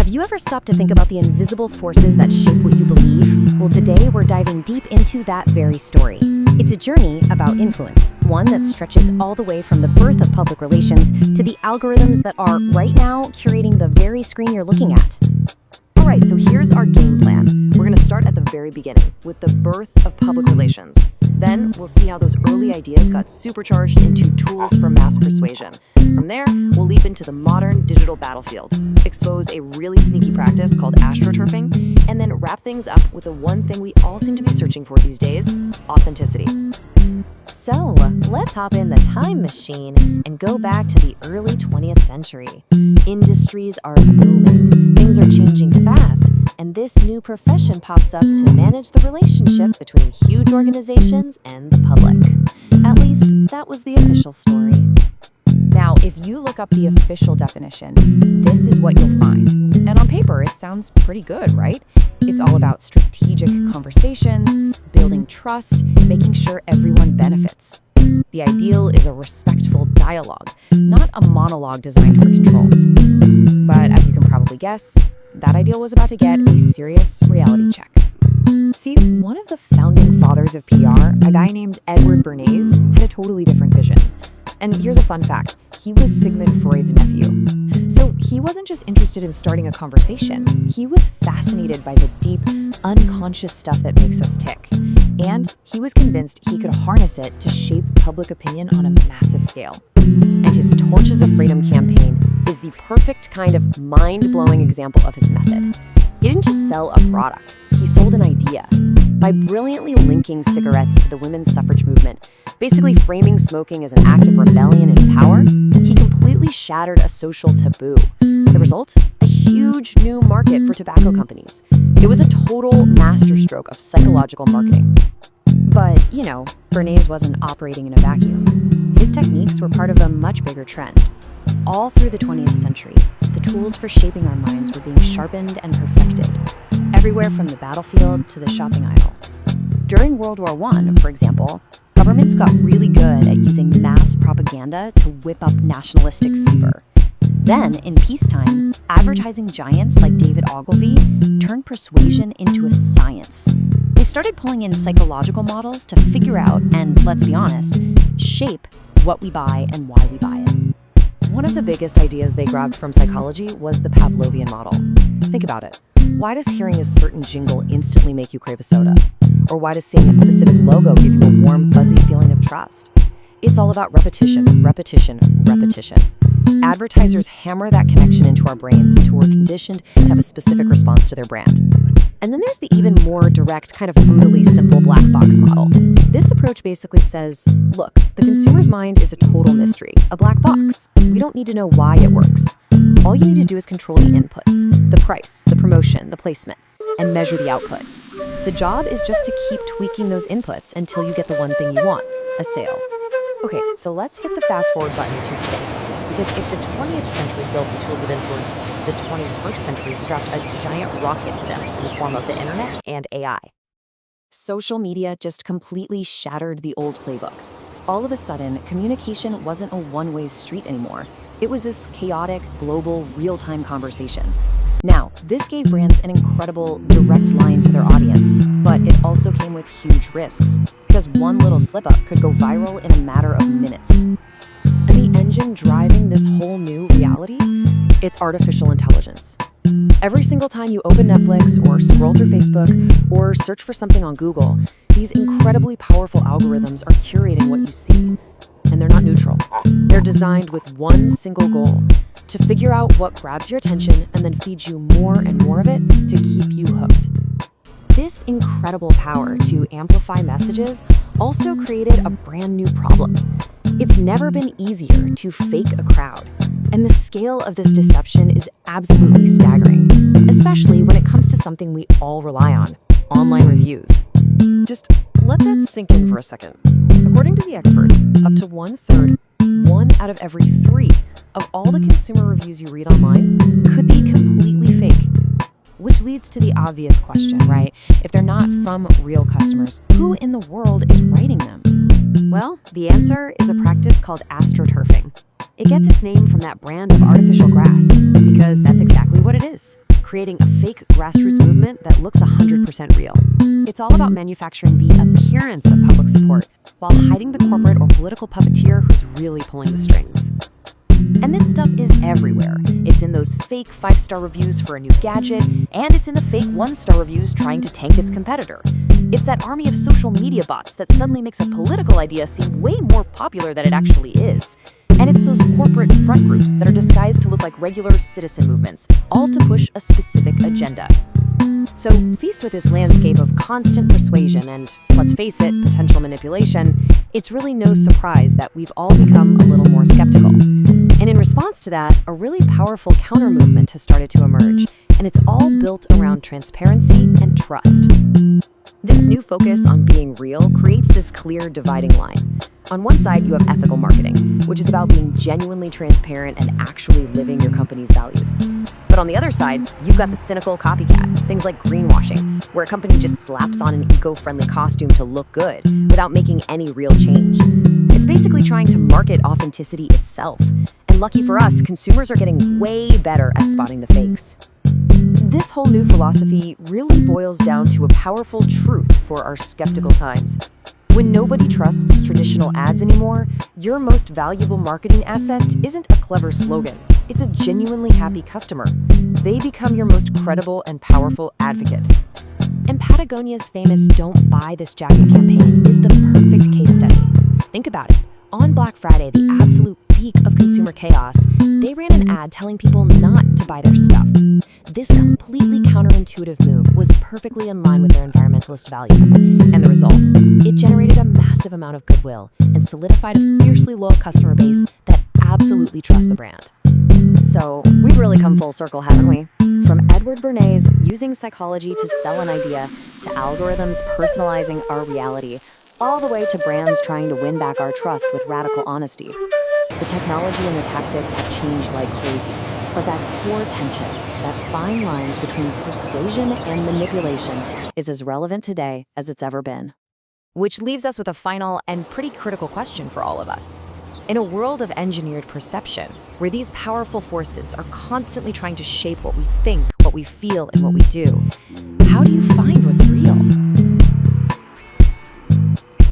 Have you ever stopped to think about the invisible forces that shape what you believe? Well, today we're diving deep into that very story. It's a journey about influence, one that stretches all the way from the birth of public relations to the algorithms that are, right now, curating the very screen you're looking at. All right, so here's our game plan. We're going to start at the very beginning, with the birth of public relations. Then we'll see how those early ideas got supercharged into tools for mass persuasion. From there, we'll leap into the modern digital battlefield, expose a really sneaky practice called astroturfing, and then wrap things up with the one thing we all seem to be searching for these days: authenticity. So, let's hop in the time machine and go back to the early 20th century. Industries are booming, things are changing fast, and this new profession pops up to manage the relationship between huge organizations and the public. At least, that was the official story. Now, if you look up the official definition, this is what you'll find. And on paper, it sounds pretty good, right? It's all about strategic conversations, building trust, making sure everyone benefits. The ideal is a respectful dialogue, not a monologue designed for control. But as you can probably guess, that ideal was about to get a serious reality check. See, one of the founding fathers of PR, a guy named Edward Bernays, had a totally different vision. And here's a fun fact. He was Sigmund Freud's nephew. So he wasn't just interested in starting a conversation. He was fascinated by the deep, unconscious stuff that makes us tick. And he was convinced he could harness it to shape public opinion on a massive scale. And his Torches of Freedom campaign is the perfect kind of mind-blowing example of his method. He didn't just sell a product, he sold an idea. By brilliantly linking cigarettes to the women's suffrage movement, basically framing smoking as an act of rebellion and power, he completely shattered a social taboo. The result? A huge new market for tobacco companies. It was a total masterstroke of psychological marketing. But, Bernays wasn't operating in a vacuum. His techniques were part of a much bigger trend. All through the 20th century, the tools for shaping our minds were being sharpened and perfected, everywhere from the battlefield to the shopping aisle. During World War I, for example, governments got really good at using mass propaganda to whip up nationalistic fever. Then, in peacetime, advertising giants like David Ogilvy turned persuasion into a science. They started pulling in psychological models to figure out, and let's be honest, shape what we buy and why we buy it. One of the biggest ideas they grabbed from psychology was the Pavlovian model. Think about it. Why does hearing a certain jingle instantly make you crave a soda? Or why does seeing a specific logo give you a warm, fuzzy feeling of trust? It's all about repetition, repetition, repetition. Advertisers hammer that connection into our brains until we're conditioned to have a specific response to their brand. And then there's the even more direct, kind of brutally simple black box model. This approach basically says, look, the consumer's mind is a total mystery, a black box. We don't need to know why it works. All you need to do is control the inputs, the price, the promotion, the placement, and measure the output. The job is just to keep tweaking those inputs until you get the one thing you want, a sale. Okay, so let's hit the fast forward button to today. Because if the 20th century built the tools of influence, the 21st century strapped a giant rocket to them in the form of the internet and AI. Social media just completely shattered the old playbook. All of a sudden, communication wasn't a one-way street anymore. It was this chaotic, global, real-time conversation. Now, this gave brands an incredible, direct line to their audience, but it also came with huge risks, because one little slip-up could go viral in a matter of minutes. And the engine driving this whole new reality? It's artificial intelligence. Every single time you open Netflix or scroll through Facebook or search for something on Google, these incredibly powerful algorithms are curating what you see. And they're not neutral. They're designed with one single goal: to figure out what grabs your attention and then feed you more and more of it to keep you hooked. This incredible power to amplify messages also created a brand new problem. It's never been easier to fake a crowd, and the scale of this deception is absolutely staggering, especially when it comes to something we all rely on: online reviews. Just let that sink in for a second. According to the experts, up to 1/3, 1 out of every 3 of all the consumer reviews you read online could be completely fake. Which leads to the obvious question, right? If they're not from real customers, who in the world is writing them? Well, the answer is a practice called astroturfing. It gets its name from that brand of artificial grass, because that's exactly what it is. creating a fake grassroots movement that looks 100% real. It's all about manufacturing the appearance of public support while hiding the corporate or political puppeteer who's really pulling the strings. And this stuff is everywhere. It's in those fake 5-star reviews for a new gadget, and it's in the fake 1-star reviews trying to tank its competitor. It's that army of social media bots that suddenly makes a political idea seem way more popular than it actually is. And it's those corporate front groups that are disguised to look like regular citizen movements, all to push a specific agenda. So, faced with this landscape of constant persuasion and, let's face it, potential manipulation, it's really no surprise that we've all become a little more skeptical. And in response to that, a really powerful counter-movement has started to emerge, and it's all built around transparency and trust. This new focus on being real creates this clear dividing line. On one side, you have ethical marketing, which is about being genuinely transparent and actually living your company's values. But on the other side, you've got the cynical copycat, things like greenwashing, where a company just slaps on an eco-friendly costume to look good without making any real change. It's basically trying to market authenticity itself. And lucky for us, consumers are getting way better at spotting the fakes. This whole new philosophy really boils down to a powerful truth for our skeptical times. When nobody trusts traditional ads anymore, your most valuable marketing asset isn't a clever slogan. It's a genuinely happy customer. They become your most credible and powerful advocate. And Patagonia's famous "Don't Buy This Jacket" campaign is the perfect case study. Think about it. On Black Friday, the absolute peak of consumer chaos, they ran an ad telling people not to buy their stuff. This completely counterintuitive move was perfectly in line with their environmentalist values. And the result? It generated a massive amount of goodwill and solidified a fiercely loyal customer base that absolutely trusts the brand. So, we've really come full circle, haven't we? From Edward Bernays using psychology to sell an idea, to algorithms personalizing our reality, all the way to brands trying to win back our trust with radical honesty. The technology and the tactics have changed like crazy, but that core tension, that fine line between persuasion and manipulation, is as relevant today as it's ever been. Which leaves us with a final and pretty critical question for all of us. In a world of engineered perception, where these powerful forces are constantly trying to shape what we think, what we feel, and what we do, how do you find what's